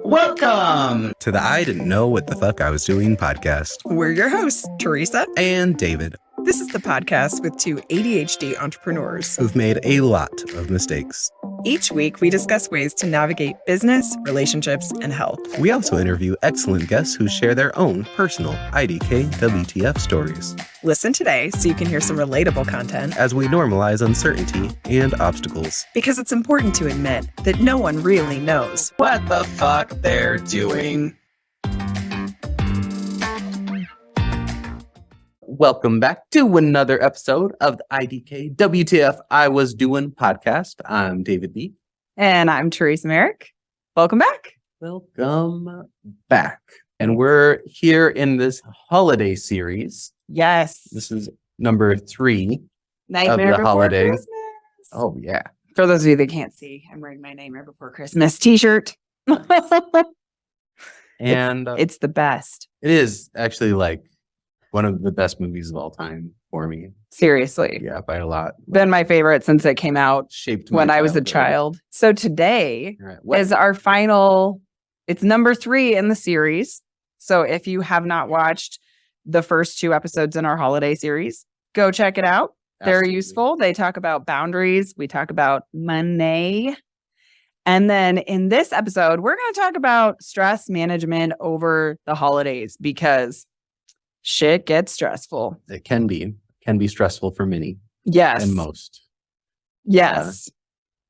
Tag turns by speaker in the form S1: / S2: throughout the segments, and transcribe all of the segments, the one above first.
S1: Welcome to the I Didn't Know What the Fuck I Was Doing podcast.
S2: We're your hosts, Teresa
S1: And David.
S2: This is the podcast with two ADHD entrepreneurs
S1: who've made a lot of mistakes.
S2: Each week, we discuss ways to navigate business, relationships, and health.
S1: We also interview excellent guests who share their own personal IDKWTF stories.
S2: Listen today so you can hear some relatable content
S1: as we normalize uncertainty and obstacles.
S2: Because it's important to admit that no one really knows
S1: what the fuck they're doing. Welcome back to another episode of the IDKWTF I Was Doing podcast. I'm David B.
S3: And I'm Teresa Marick. Welcome back.
S1: Welcome back. And we're here in this holiday series.
S3: Yes.
S1: This is number 3
S3: Nightmare
S1: of the
S3: Before
S1: holidays.
S3: Christmas.
S1: Oh, yeah.
S3: For those of you that can't see, I'm wearing my Nightmare Before Christmas t-shirt.
S1: And
S3: it's the best.
S1: it is actually like one of the best movies of all time for me.
S3: Seriously.
S1: Yeah, by a lot.
S3: Been my favorite since it came out
S1: Shaped
S3: when
S1: my
S3: I was a
S1: childhood.
S3: child. So today
S1: All right. What?
S3: is our final, it's number 3 in the series. So if you have not watched the first 2 episodes in our holiday series, go check it out. They're
S1: Absolutely.
S3: useful. They talk about boundaries. We talk about money. And then in this episode, we're going to talk about stress management over the holidays because shit gets stressful.
S1: It can be stressful for many
S3: Yes.
S1: and most.
S3: Yes.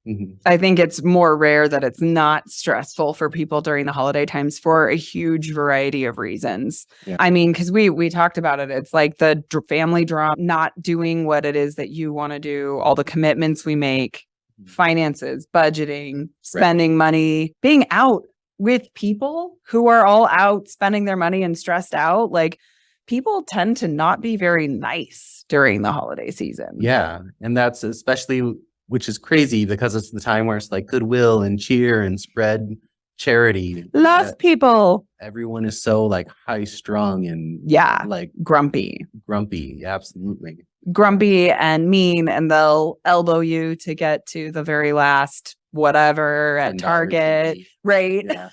S1: Mhm.
S3: I think it's more rare that it's not stressful for people during the holiday times for a huge variety of reasons.
S1: Yeah.
S3: I mean, because we talked about it. It's like the family drama, not doing what it is that you want to do, all the commitments we make, finances, budgeting, spending money, being out with people who are all out spending their money and stressed out. Like people tend to not be very nice during the holiday season.
S1: Yeah. And that's especially, which is crazy because it's the time where it's like goodwill and cheer and spread charity.
S3: Love people.
S1: Everyone is so like high strung and
S3: Yeah.
S1: like
S3: Grumpy.
S1: grumpy. Absolutely.
S3: Grumpy and mean, and they'll elbow you to get to the very last whatever at
S1: $10
S3: Target,
S1: TV.
S3: right?
S1: Yeah.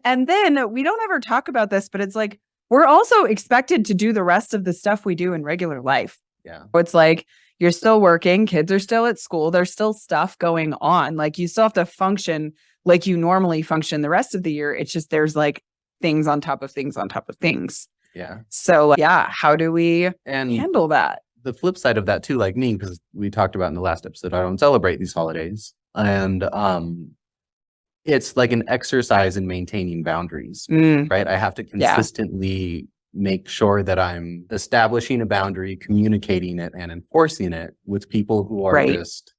S3: And then we don't ever talk about this, but it's like we're also expected to do the rest of the stuff we do in regular life.
S1: Yeah.
S3: It's like you're still working, kids are still at school, there's still stuff going on. Like you still have to function like you normally function the rest of the year. It's just there's like things on top of things on top of things.
S1: Yeah.
S3: So yeah, how do we
S1: And
S3: handle that?
S1: the flip side of that too, like me, because we talked about in the last episode, I don't celebrate these holidays. And it's like an exercise in maintaining boundaries, right? I have to consistently make sure that I'm establishing a boundary, communicating it, and enforcing it with people who are just,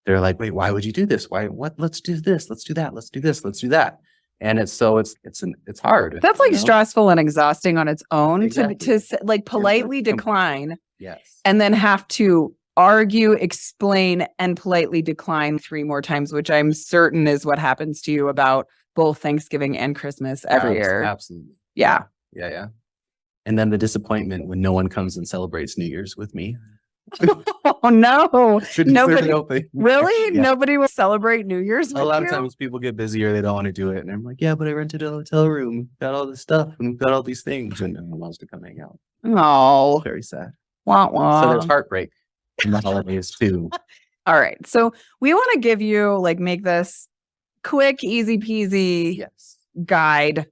S1: they're like, wait, why would you do this? What? Let's do this. Let's do that. Let's do this. Let's do that. And it's hard.
S3: That's like
S1: you know?
S3: stressful and exhausting on its own
S1: Exactly.
S3: to like politely
S1: that's
S3: decline
S1: Yes.
S3: and then have to argue, explain, and politely decline 3 more times, which I'm certain is what happens to you about both Thanksgiving and Christmas every year.
S1: Absolutely.
S3: Yeah.
S1: Yeah. Yeah. And then the disappointment when no one comes and celebrates New Year's with me.
S3: Oh no. Nobody
S1: Nobody.
S3: really?
S1: Yeah.
S3: Nobody will celebrate New Year's with
S1: A lot
S3: you?
S1: of times people get busy or they don't want to do it. And I'm like, yeah, but I rented a hotel room, got all this stuff, and we've got all these things. And no one wants to come hang out.
S3: Oh.
S1: Very sad.
S3: Wah, wah.
S1: So there's heartbreak in the holidays too.
S3: All right. So we want to give you make this quick, easy peasy
S1: Yes.
S3: guide.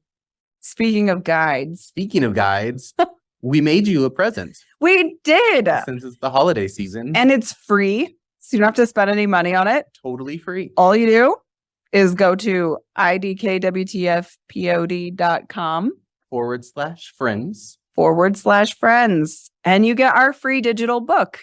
S3: Speaking of guides,
S1: Speaking of guides, we made you a present
S3: we did.
S1: since it's the holiday season.
S3: And it's free. So you don't have to spend any money on it.
S1: Totally free.
S3: All you do is go to IDKWTFpod.com
S1: /friends.
S3: and you get our free digital book.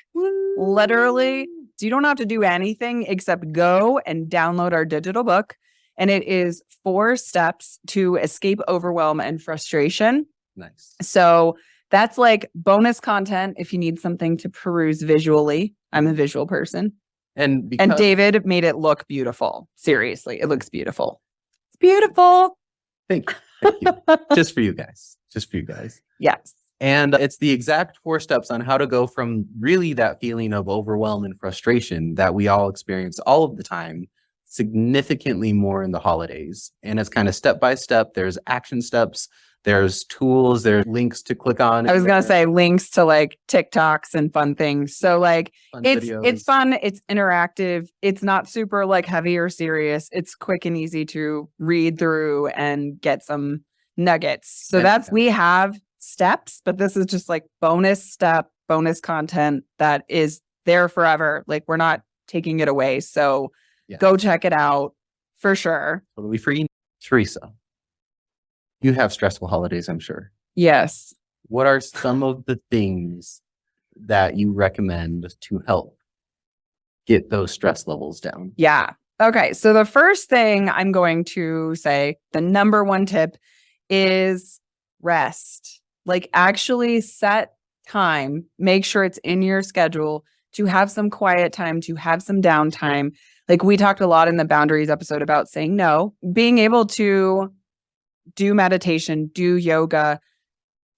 S3: Literally. So you don't have to do anything except go and download our digital book. And it is 4 steps to escape overwhelm and frustration.
S1: Nice.
S3: So that's like bonus content if you need something to peruse visually. I'm a visual person.
S1: And
S3: And David made it look beautiful. Seriously, it looks beautiful. It's beautiful.
S1: Thank you. Just for you guys.
S3: Yes.
S1: And it's the exact 4 steps on how to go from really that feeling of overwhelm and frustration that we all experience all of the time significantly more in the holidays. And it's kind of step by step. There's action steps. There's tools. There's links to click on.
S3: I was going to say links to like TikToks and fun things. So like it's fun. It's interactive. It's not super like heavy or serious. It's quick and easy to read through and get some nuggets. So we have steps, but this is just like bonus content that is there forever. Like we're not taking it away. So go check it out for sure.
S1: Totally free. Teresa, you have stressful holidays, I'm sure.
S3: Yes.
S1: What are some of the things that you recommend to help get those stress levels down?
S3: Yeah. Okay. So the first thing I'm going to say, the number one tip is rest. Like actually set time, make sure it's in your schedule to have some quiet time, to have some downtime. Like we talked a lot in the boundaries episode about saying no, being able to do meditation, do yoga,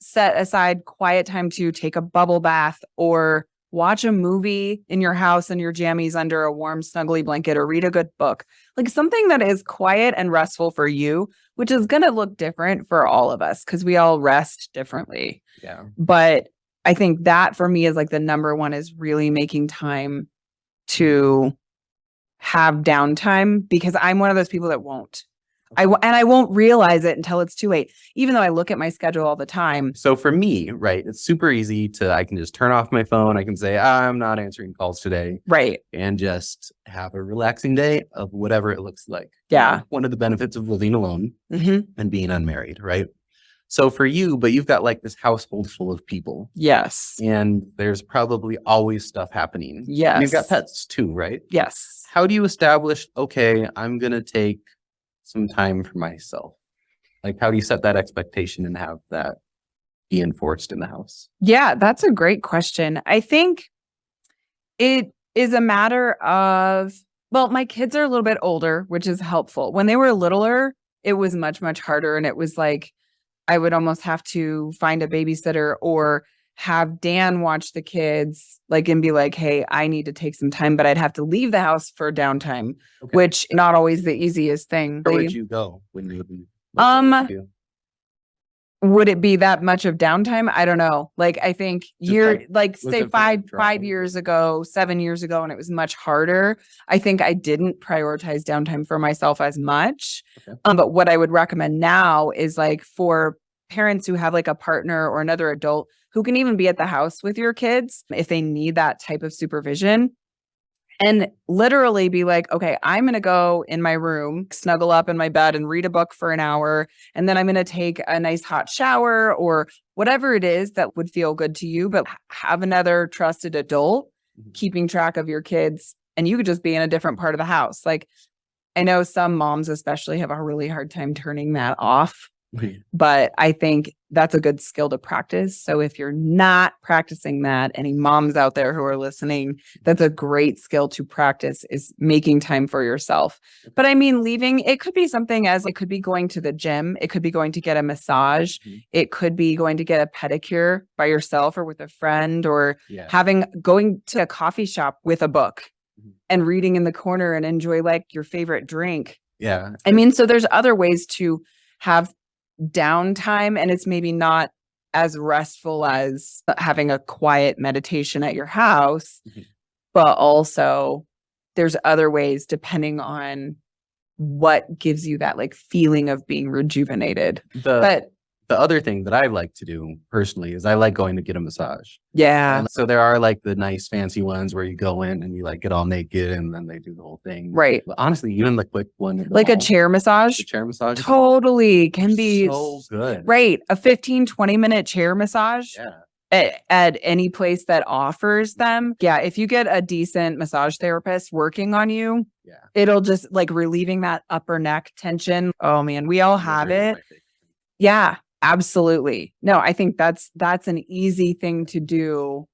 S3: set aside quiet time to take a bubble bath or watch a movie in your house in your jammies under a warm, snuggly blanket or read a good book. Like something that is quiet and restful for you, which is going to look different for all of us because we all rest differently.
S1: Yeah.
S3: But I think that for me is like the number one is really making time to have downtime because I'm one of those people that won't. I won't realize it until it's too late, even though I look at my schedule all the time.
S1: So for me, right, it's super easy I can just turn off my phone. I can say, I'm not answering calls today.
S3: Right.
S1: And just have a relaxing day of whatever it looks like.
S3: Yeah.
S1: One of the benefits of living alone and being unmarried, right? So for you, but you've got like this household full of people.
S3: Yes.
S1: And there's probably always stuff happening.
S3: Yes.
S1: And you've got pets too, right?
S3: Yes.
S1: How do you establish, okay, I'm going to take some time for myself? Like, how do you set that expectation and have that be enforced in the house?
S3: Yeah, that's a great question. I think it is a matter of, well, my kids are a little bit older, which is helpful. When they were littler, it was much, much harder. And it was like, I would almost have to find a babysitter or have Dan watch the kids, like, and be like, hey, I need to take some time, but I'd have to leave the house for downtime, which not always the easiest thing.
S1: Where would you go when you
S3: would it be that much of downtime? I don't know. Like, I think say 5 years ago, 7 years ago, and it was much harder. I think I didn't prioritize downtime for myself as much. Okay. But what I would recommend now is like for parents who have like a partner or another adult who can even be at the house with your kids if they need that type of supervision. And literally be like, okay, I'm going to go in my room, snuggle up in my bed and read a book for an hour. And then I'm going to take a nice hot shower or whatever it is that would feel good to you, but have another trusted adult keeping track of your kids. And you could just be in a different part of the house. Like I know some moms especially have a really hard time turning that off. But I think that's a good skill to practice. So if you're not practicing that, any moms out there who are listening, that's a great skill to practice is making time for yourself. But I mean, leaving, it could be something as it could be going to the gym. It could be going to get a massage. It could be going to get a pedicure by yourself or with a friend or going to a coffee shop with a book and reading in the corner and enjoy like your favorite drink.
S1: Yeah.
S3: I mean, so there's other ways to have downtime and it's maybe not as restful as having a quiet meditation at your house, but also there's other ways depending on what gives you that like feeling of being rejuvenated. The
S1: other thing that I like to do personally is I like going to get a massage.
S3: Yeah.
S1: And so there are like the nice fancy ones where you go in and you like get all naked and then they do the whole thing.
S3: Right.
S1: But honestly, even the quick one.
S3: Like a chair massage.
S1: The chair massage.
S3: Totally can be
S1: so good.
S3: Right. A 15-20 minute chair massage.
S1: Yeah.
S3: At any place that offers them. Yeah. If you get a decent massage therapist working on you, it'll just like relieving that upper neck tension. Oh man, we all have it. Yeah. Absolutely. No, I think that's an easy thing to do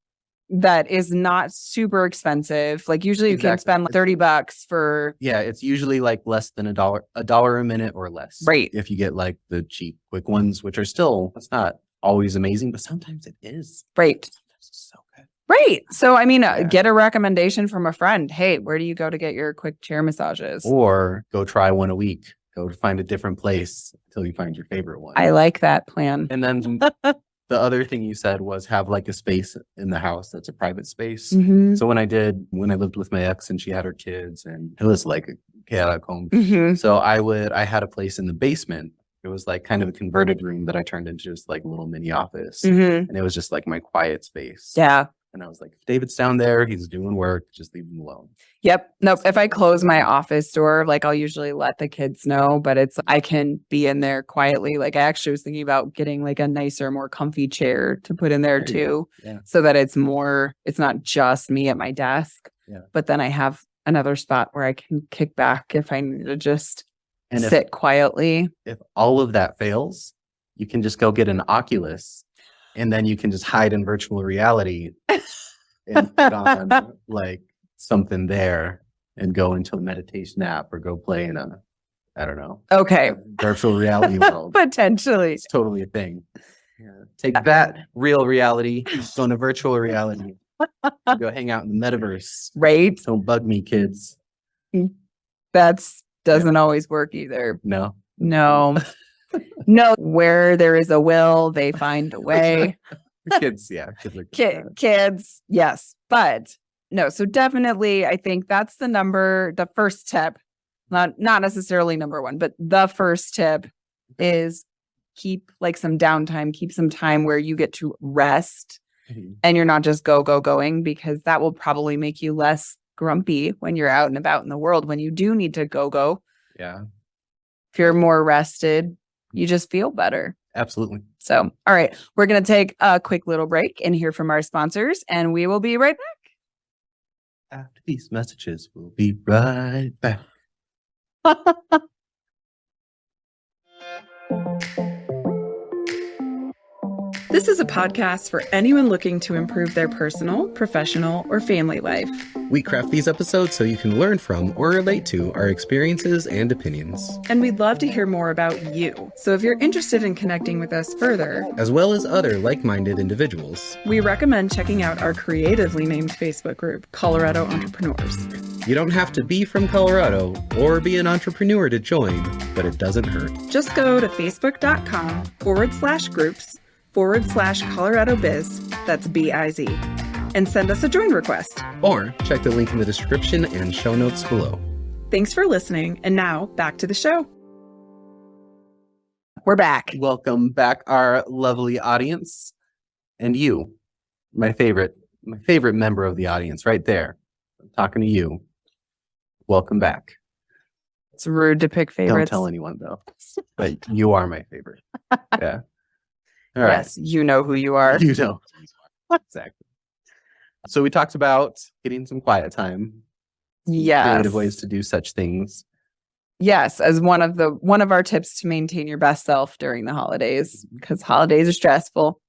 S3: that is not super expensive. Like usually you can spend like $30 for.
S1: Yeah, it's usually like less than $1 a minute or less.
S3: Right.
S1: If you get like the cheap, quick ones, which are still, it's not always amazing, but sometimes it is.
S3: Right.
S1: Sometimes it's so good.
S3: Right. So, I mean,
S1: Yeah.
S3: get a recommendation from a friend. Hey, where do you go to get your quick chair massages?
S1: Or go try one a week. Go to find a different place until you find your favorite one.
S3: I like that plan.
S1: And then the other thing you said was have like a space in the house that's a private space.
S3: Mhm.
S1: So when I lived with my ex and she had her kids and it was like a chaotic home.
S3: Mhm.
S1: So I had a place in the basement. It was like kind of a converted room that I turned into just like a little mini office.
S3: Mhm.
S1: And it was just like my quiet space.
S3: Yeah.
S1: And I was like, if David's down there, he's doing work, just leave him alone.
S3: Yep. Nope. If I close my office door, like I'll usually let the kids know, but I can be in there quietly. Like I actually was thinking about getting like a nicer, more comfy chair to put in there
S1: There you
S3: too.
S1: Yeah.
S3: So that it's not just me at my desk,
S1: Yeah.
S3: but then I have another spot where I can kick back if I need to just
S1: And
S3: sit quietly.
S1: if all of that fails, you can just go get an Oculus and then you can just hide in virtual reality and put on like something there and go into a meditation app or go play in I don't know,
S3: Okay.
S1: virtual reality world.
S3: Potentially.
S1: It's totally a thing. Yeah. Take that real reality, go into virtual reality, go hang out in the metaverse.
S3: Right.
S1: Don't bug me, kids.
S3: Doesn't always work either.
S1: No.
S3: No. No. Where there is a will, they find a way.
S1: Kids are
S3: Kids, yes. But no, so definitely I think that's the first tip. Not necessarily number one, but the first tip is keep like some downtime, keep some time where you get to rest and you're not just going, because that will probably make you less grumpy when you're out and about in the world when you do need to go.
S1: Yeah.
S3: If you're more rested, you just feel better.
S1: Absolutely.
S3: So, all right, we're going to take a quick little break and hear from our sponsors, and we will be right back.
S1: After these messages, we'll be right back.
S2: This is a podcast for anyone looking to improve their personal, professional, or family life.
S1: We craft these episodes so you can learn from or relate to our experiences and opinions,
S2: And we'd love to hear more about you. So if you're interested in connecting with us further,
S1: as well as other like-minded individuals.
S2: we recommend checking out our creatively named Facebook group, Colorado Entrepreneurs.
S1: You don't have to be from Colorado or be an entrepreneur to join, but it doesn't hurt.
S2: Just go to facebook.com/groups/Colorado Biz, that's BIZ, and send us a join request.
S1: Or check the link in the description and show notes below.
S2: Thanks for listening. And now back to the show.
S3: We're back.
S1: Welcome back, our lovely audience. And you, my favorite member of the audience right there. I'm talking to you. Welcome back.
S3: It's rude to pick favorites.
S1: Don't tell anyone though, but you are my favorite. Yeah. All right.
S3: Yes, you know who you are.
S1: You know. Exactly. So we talked about getting some quiet time.
S3: Yes.
S1: Creative ways to do such things.
S3: Yes, as one of our tips to maintain your best self during the holidays, because holidays are stressful.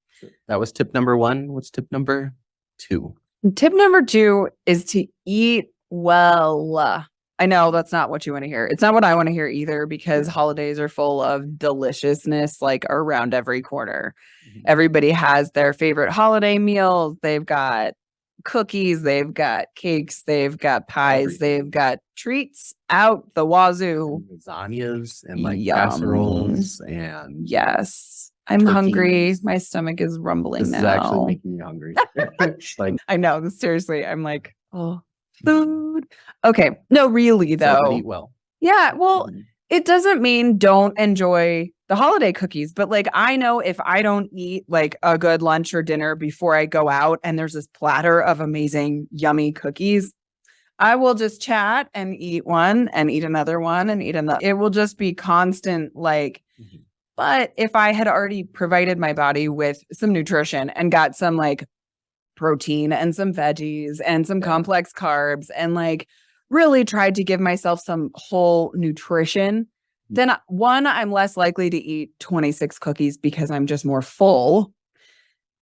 S1: That was tip number 1. What's tip number 2?
S3: Tip number 2 is to eat well. I know that's not what you want to hear. It's not what I want to hear either, because holidays are full of deliciousness like around every corner. Everybody has their favorite holiday meals. They've got cookies, they've got cakes, they've got pies, they've got treats out the wazoo.
S1: And lasagnas and like
S3: Yum.
S1: casseroles and
S3: Yes. I'm
S1: turkeys.
S3: hungry. My stomach is rumbling
S1: This
S3: now.
S1: is actually making me hungry. Like,
S3: I know. Seriously. I'm like, oh, food. Okay. No, really
S1: so
S3: though.
S1: eat well.
S3: Yeah. Well, it doesn't mean don't enjoy the holiday cookies, but like I know if I don't eat like a good lunch or dinner before I go out and there's this platter of amazing, yummy cookies, I will just chat and eat one and eat another one and eat another. It will just be constant like, but if I had already provided my body with some nutrition and got some like protein and some veggies and some complex carbs and like really tried to give myself some whole nutrition, then one, I'm less likely to eat 26 cookies because I'm just more full.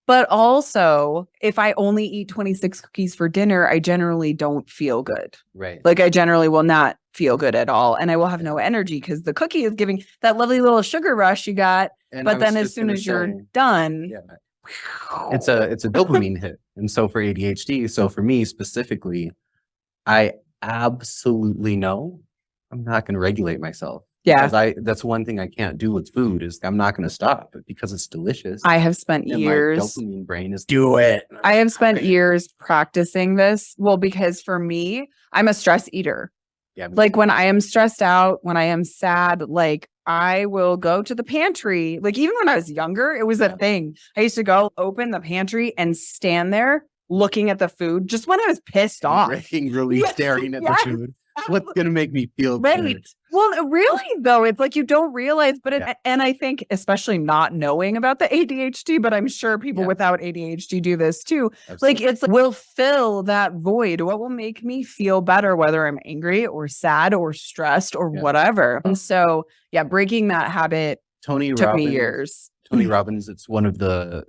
S3: But also, if I only eat 26 cookies for dinner, I generally don't feel good.
S1: Right.
S3: Like I generally will not feel good at all. And I will have no energy because the cookie is giving that lovely little sugar rush you got.
S1: And
S3: But then as soon as you're done,
S1: it's a dopamine hit. And so for ADHD, so for me specifically, I absolutely know I'm not going to regulate myself.
S3: Yeah.
S1: Because that's one thing I can't do with food is I'm not going to stop because it's delicious.
S3: I have spent
S1: and
S3: years.
S1: My dopamine brain is do it.
S3: I have spent years practicing this. Well, because for me, I'm a stress eater.
S1: Yeah.
S3: Like when I am stressed out, when I am sad, like I will go to the pantry. Like even when I was younger, it was a thing. I used to go open the pantry and stand there looking at the food just when I was pissed off.
S1: Really staring at the food. What's going to make me feel good?
S3: Well, really, though, it's like you don't realize, but and I think especially not knowing about the ADHD, but I'm sure people without ADHD do this too. Absolutely. Like it's like, will fill that void. What will make me feel better, whether I'm angry or sad or stressed or whatever. And so, breaking that habit took me years.
S1: Tony Robbins, it's one of the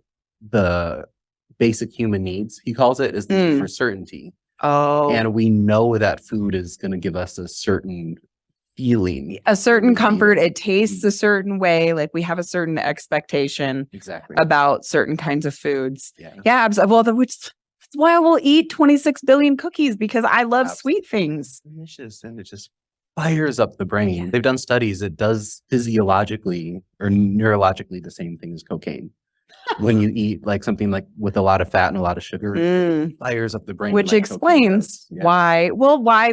S1: basic human needs, he calls it, is the need for certainty.
S3: Oh.
S1: And we know that food is going to give us a certain feeling.
S3: A certain comfort. It tastes a certain way. Like we have a certain expectation about certain kinds of foods. Yeah. Well, that's why I will eat 26 billion cookies because I love sweet things.
S1: Delicious. And it just fires up the brain. Yeah. They've done studies. It does physiologically or neurologically the same thing as cocaine. When you eat like something like with a lot of fat and a lot of sugar, it fires up the brain.
S3: Which explains why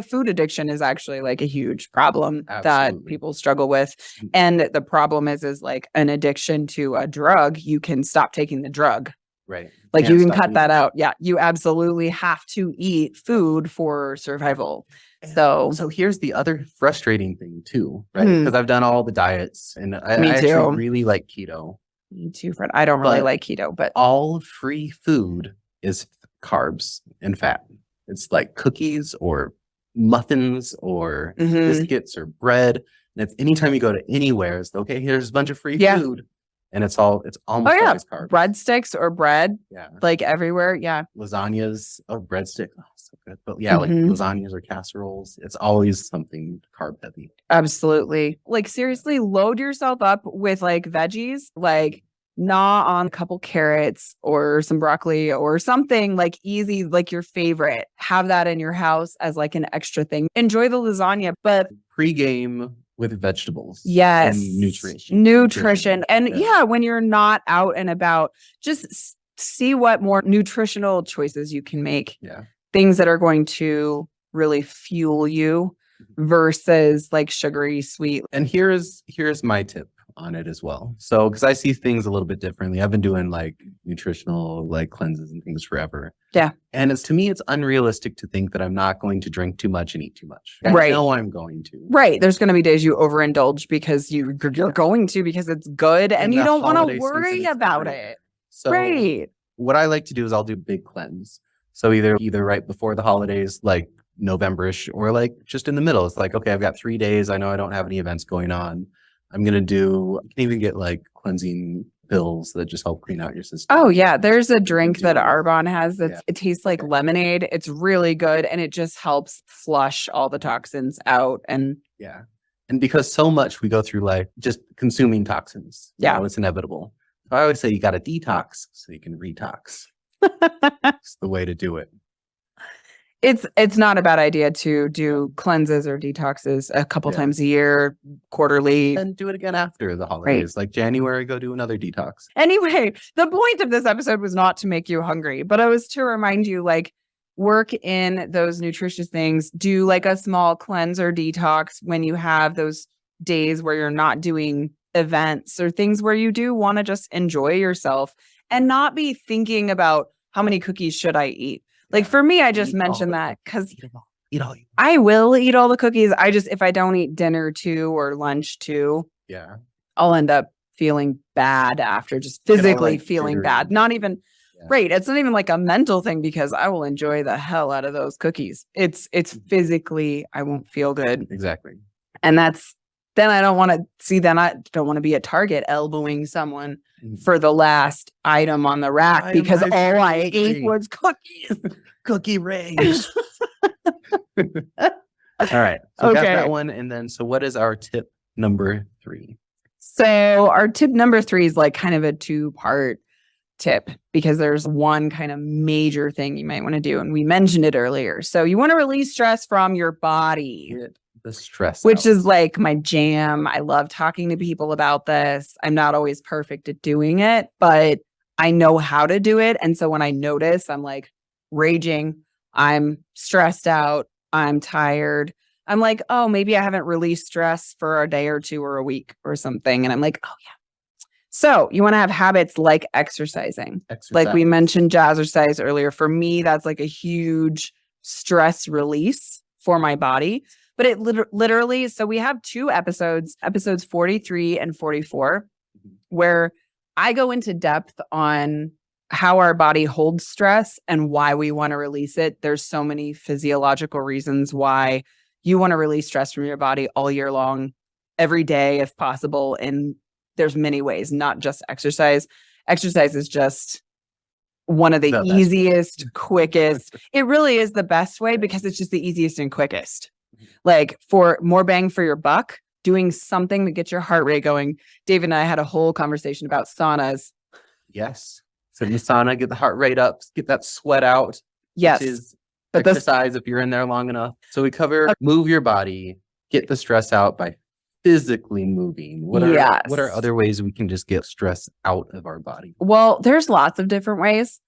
S3: food addiction is actually like a huge problem that people struggle with. And the problem is like an addiction to a drug, you can stop taking the drug.
S1: Right.
S3: Like you can cut that out. Yeah. You absolutely have to eat food for survival. So
S1: here's the other frustrating thing too, right? Because I've done all the diets and I actually really like keto.
S3: Me too, friend. I don't really like keto, but
S1: all free food is carbs and fat. It's like cookies or muffins or biscuits or bread. And it's anytime you go to anywhere, it's okay, here's a bunch of free food. And it's almost always carbs.
S3: Breadsticks or bread. Yeah. Like everywhere. Yeah.
S1: Lasagnas or breadstick. Oh, so good. But like lasagnas or casseroles. It's always something carb heavy.
S3: Absolutely. Like seriously, load yourself up with like veggies, like gnaw on a couple carrots or some broccoli or something like easy, like your favorite. Have that in your house as like an extra thing. Enjoy the lasagna, but
S1: pre-game with vegetables.
S3: Yes.
S1: And
S3: nutrition. And when you're not out and about, just see what more nutritional choices you can make.
S1: Yeah.
S3: Things that are going to really fuel you versus like sugary, sweet.
S1: And here's my tip on it as well. So, because I see things a little bit differently. I've been doing like nutritional like cleanses and things forever.
S3: Yeah.
S1: And to me, it's unrealistic to think that I'm not going to drink too much and eat too much. I know I'm going to.
S3: Right. There's going to be days you overindulge because you're going to because it's good and you don't want to worry about it.
S1: So what I like to do is I'll do big cleanse. So either right before the holidays, like November-ish, or like just in the middle. It's like, okay, I've got 3 days. I know I don't have any events going on. I'm going to you can even get like cleansing pills that just help clean out your system.
S3: Oh yeah. There's a drink that Arbonne has it tastes like lemonade. It's really good. And it just helps flush all the toxins out. And
S1: and because so much we go through life just consuming toxins. You know, it's inevitable. So I always say you got to detox so you can retox. It's the way to do it.
S3: It's not a bad idea to do cleanses or detoxes a couple times a year, quarterly.
S1: And do it again after the holidays. Like January, go do another detox.
S3: Anyway, the point of this episode was not to make you hungry, but it was to remind you, like, work in those nutritious things. Do like a small cleanse or detox when you have those days where you're not doing events or things where you do want to just enjoy yourself and not be thinking about how many cookies should I eat. Like for me, I just mentioned that because I will eat all the cookies. If I don't eat dinner too or lunch too, I'll end up feeling bad after, just physically feeling bad. Not even it's not even like a mental thing because I will enjoy the hell out of those cookies. It's physically, I won't feel good.
S1: Exactly.
S3: And then I don't want to be at Target elbowing someone for the last item on the rack because all I ate was cookies.
S1: Cookie rage. All right. So we got that one. And then, so what is our tip number 3?
S3: So our tip number 3 is like kind of a 2-part tip because there's one kind of major thing you might want to do. And we mentioned it earlier. So you want to release stress from your body.
S1: The stress,
S3: which is like my jam. I love talking to people about this. I'm not always perfect at doing it, but I know how to do it. And so when I notice I'm like raging, I'm stressed out, I'm tired, I'm like, oh, maybe I haven't released stress for a day or two or a week or something. And I'm like, oh, yeah. So you want to have habits like exercising. Like we mentioned jazzercise earlier. For me, that's like a huge stress release for my body. But it literally, so we have 2 episodes 43 and 44, where I go into depth on how our body holds stress and why we want to release it. There's so many physiological reasons why you want to release stress from your body all year long, every day if possible. And there's many ways, not just exercise. Exercise is just one of the easiest, quickest. It really is the best way because it's just the easiest and quickest. Like for more bang for your buck, doing something that gets your heart rate going. David and I had a whole conversation about saunas.
S1: Yes. So in the sauna, get the heart rate up, get that sweat out.
S3: Yes.
S1: Which is but exercise if you're in there long enough. So we cover move your body, get the stress out by physically moving. What are other ways we can just get stress out of our body? Well,
S3: there's lots of different ways.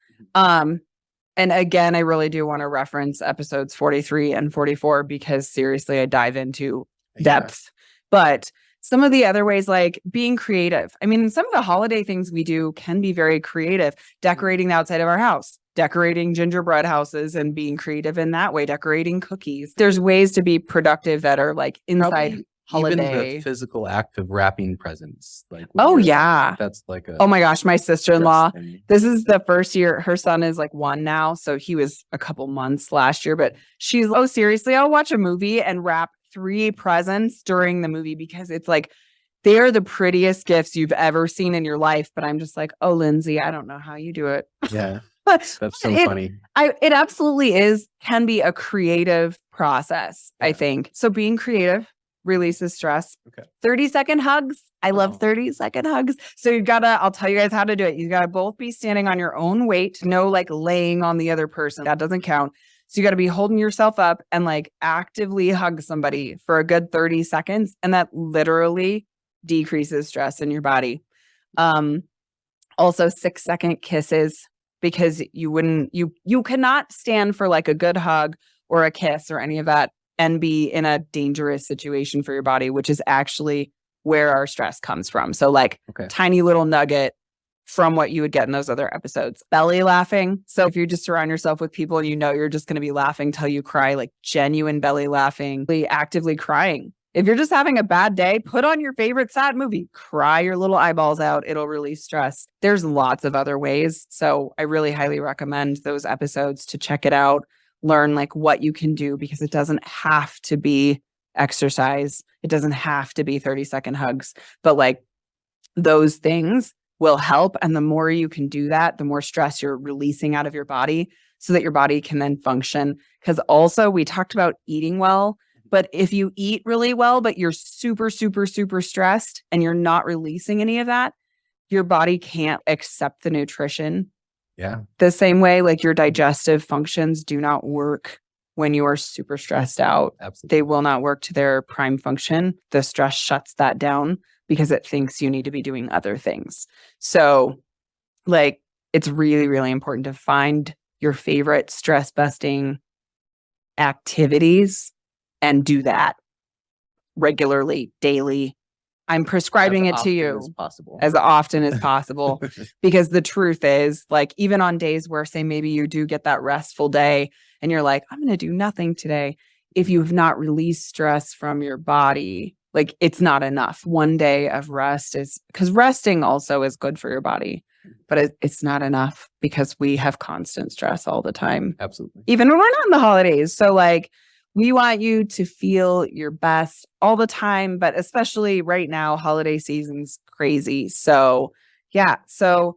S3: And again, I really do want to reference episodes 43 and 44 because seriously, I dive into depth. But some of the other ways, like being creative. I mean, some of the holiday things we do can be very creative. Decorating the outside of our house, decorating gingerbread houses and being creative in that way, decorating cookies. There's ways to be productive that are like inside holiday.
S1: Even the physical act of wrapping presents. Like, that's like
S3: oh my gosh, my sister-in-law. This is the first year. Her son is like 1 now, so he was a couple months last year. But she's seriously, I'll watch a movie and wrap 3 presents during the movie because it's like they are the prettiest gifts you've ever seen in your life. But I'm just like, oh, Lindsay, I don't know how you do it.
S1: Yeah, that's so funny.
S3: It absolutely can be a creative process. I think so. Being creative releases stress. 30-second hugs. I love 30-second hugs. So I'll tell you guys how to do it. You got to both be standing on your own weight, no like laying on the other person. That doesn't count. So you got to be holding yourself up and like actively hug somebody for a good 30 seconds. And that literally decreases stress in your body. Also 6-second kisses, because you cannot stand for like a good hug or a kiss or any of that and be in a dangerous situation for your body, which is actually where our stress comes from. So like tiny little nugget from what you would get in those other episodes. Belly laughing. So if you just surround yourself with people and you're just going to be laughing till you cry, like genuine belly laughing, actively crying. If you're just having a bad day, put on your favorite sad movie, cry your little eyeballs out. It'll release stress. There's lots of other ways. So I really highly recommend those episodes to check it out. Learn like what you can do because it doesn't have to be exercise. It doesn't have to be 30-second hugs, but like those things will help. And the more you can do that, the more stress you're releasing out of your body so that your body can then function. Because also we talked about eating well, but if you eat really well, but you're super, super, super stressed and you're not releasing any of that, your body can't accept the nutrition.
S1: Yeah.
S3: The same way, like your digestive functions do not work when you are super stressed out.
S1: Absolutely.
S3: They will not work to their prime function. The stress shuts that down because it thinks you need to be doing other things. So like, it's really, really important to find your favorite stress busting activities and do that regularly, daily. I'm prescribing it to you as often as possible, because the truth is, like, even on days where, say, maybe you do get that restful day and you're like, I'm going to do nothing today. If you've not released stress from your body, like, it's not enough. One day of rest is, because resting also is good for your body, but it's not enough because we have constant stress all the time.
S1: Absolutely.
S3: Even when we're not in the holidays. So like, we want you to feel your best all the time, but especially right now, holiday season's crazy. So yeah, so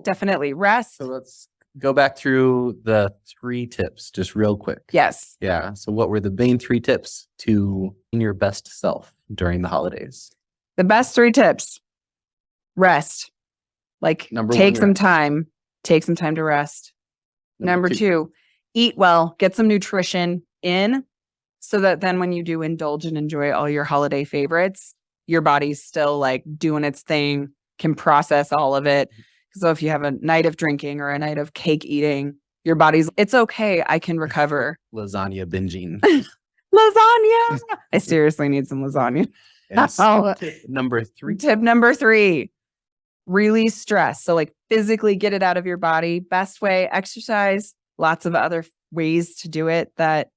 S3: definitely rest.
S1: So let's go back through the 3 tips just real quick.
S3: Yes.
S1: Yeah. So what were the main 3 tips to being your best self during the holidays?
S3: The best 3 tips: rest. Like
S1: Number
S3: take
S1: one,
S3: take some time to rest. Number two, eat well, get some nutrition in so that then when you do indulge and enjoy all your holiday favorites, your body's still like doing its thing, can process all of it. So if you have a night of drinking or a night of cake eating, your body's, it's okay. I can recover.
S1: Lasagna binging.
S3: Lasagna. I seriously need some lasagna.
S1: Tip number 3.
S3: Tip number 3, release stress. So like physically get it out of your body. Best way, exercise, lots of other ways to do it that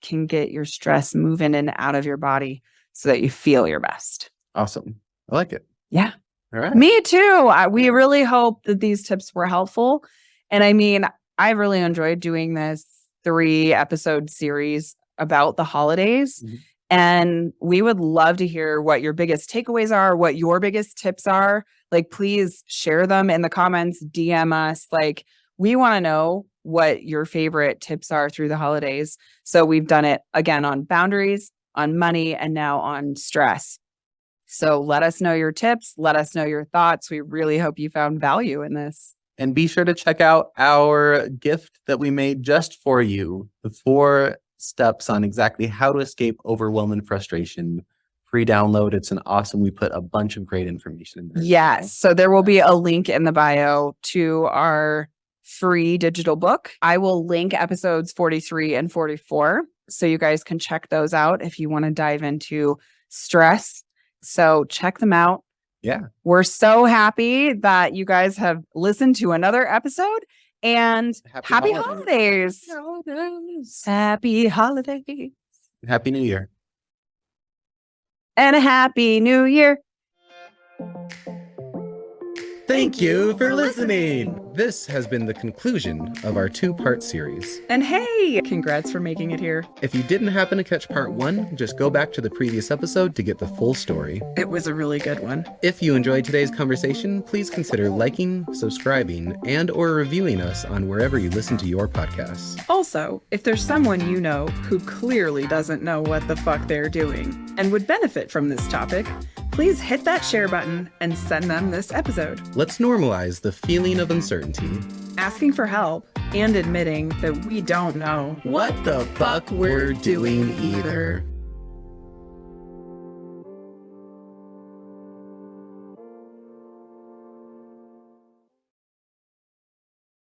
S3: can get your stress moving and out of your body so that you feel your best.
S1: Awesome. I like it.
S3: Yeah.
S1: All right.
S3: Me too. We really hope that these tips were helpful. And I mean, I really enjoyed doing this 3-episode series about the holidays.
S1: Mm-hmm.
S3: And we would love to hear what your biggest takeaways are, what your biggest tips are. Like, please share them in the comments, DM us. Like, we want to know what your favorite tips are through the holidays. So we've done it again on boundaries, on money, and now on stress. So let us know your tips. Let us know your thoughts. We really hope you found value in this.
S1: And be sure to check out our gift that we made just for you. The 4 steps on exactly how to escape overwhelm and frustration. Free download. It's an awesome. We put a bunch of great information in there.
S3: Yes. So there will be a link in the bio to our free digital book. I will link episodes 43 and 44. So you guys can check those out if you want to dive into stress. So check them out.
S1: Yeah.
S3: We're so happy that you guys have listened to another episode, and happy holidays. Happy holidays.
S1: Happy New Year.
S3: And a happy new year.
S1: Thank you for listening. This has been the conclusion of our 2-part series.
S2: And hey, congrats for making it here.
S1: If you didn't happen to catch part 1, just go back to the previous episode to get the full story.
S2: It was a really good one.
S1: If you enjoyed today's conversation, please consider liking, subscribing, and or reviewing us on wherever you listen to your podcasts.
S2: Also, if there's someone you know who clearly doesn't know what the fuck they're doing and would benefit from this topic, please hit that share button and send them this episode.
S1: Let's normalize the feeling of uncertainty.
S2: Asking for help and admitting that we don't know
S1: what the fuck we're doing either.